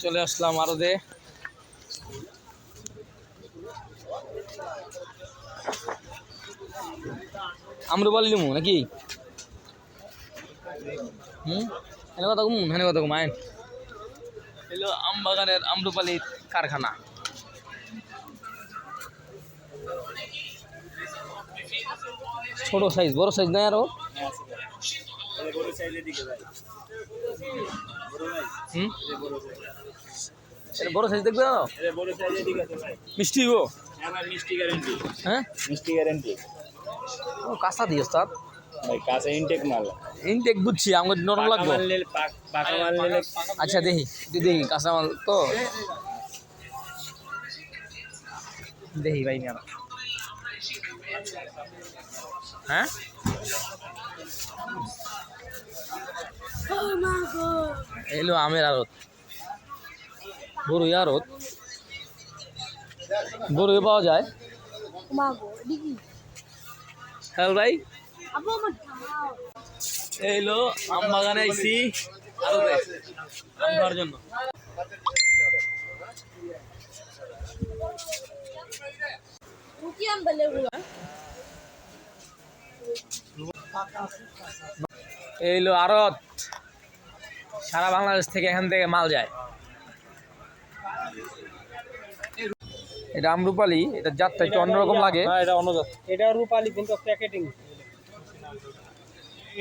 চলে আসলাম আরদে। আম্রপালি লিমু নাকি? হেনে কথা কম, হেনে কথা কম। আইন এলো আমবাগানের আম্রপালির কারখানা। ছোট সাইজ, বড় সাইজ নাই আরো? বড় সাইজ দেখবে না? মিষ্টি গো? হ্যাঁ মিষ্টি গ্যারান্টি। ও কাঁচা দিও স্যার? ভাই কাঁচা ইনটেক মাল। ইনটেক বুঝছি, আমাকে নরম লাগবে। পাকা মাল নিলে আচ্ছা দেখি দেখি কাঁচা মাল তো দেখি ভাই না। হ্যাঁ এলো আমের আড়ত, বড়ই আড়ত, বড়ই পাওয়া যায়। হ্যাঁ ভাই এইলো আম বাগানে আইছি আড়তে আম খাওয়ার জন্য। এইলো আড়ত, সারা বাংলাদেশ থেকে এখান থেকে মাল যায়। এটা আমরুপালি, এটা জাতটা একটু অন্যরকম লাগে। এটা অন্যজাত। এটা রূপালি কিন্তু প্যাকেটিং।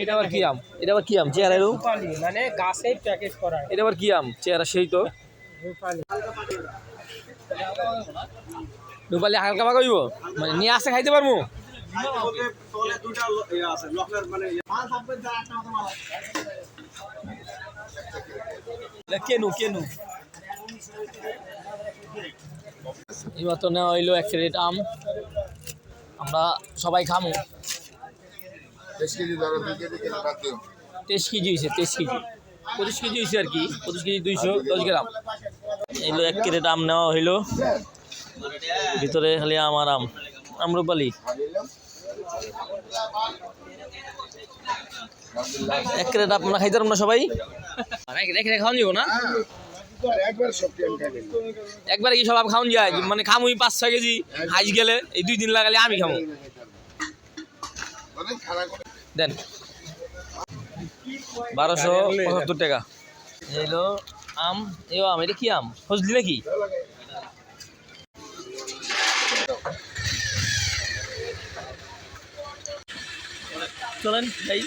এটা আবার কি আম? এটা আবার কি আম? চেহারা রূপালি মানে গাছেই প্যাকেজ করা। এটা আবার কি আম? চেহারা সেই তো রূপালি। রূপালি হালকা পাকা হইব, মানে নিয়ে আসতে খাইতে পারবো। কেনু কেনু এবার তো নেওয়া হইলো 1 ক্যারেট আম, আমরা সবাই খামো। 23 কেজি হয়েছে, 23 কেজি, 25 কেজি হয়েছে আর কি, 25 কেজি 210 গ্রাম। এইলো 1 ক্যারেট আম নেওয়া হইলো, ভিতরে খালি আম আর আম। আমরুপালি 1 ক্যারেট আপনারা খাইতে পারবেন না সবাই? রেখে খাওয়ান যাবো না একবারে? কি সব আম খাওয়ান যায়? মানে খামুই 5-6 কেজি হাইজ গেলে, এই 2 দিন লাগালে আমি খামো। দেন 1275 টাকা। এলো আম, এও আম। এটা কি আম? ফজলি নাকি? চলেন যাই।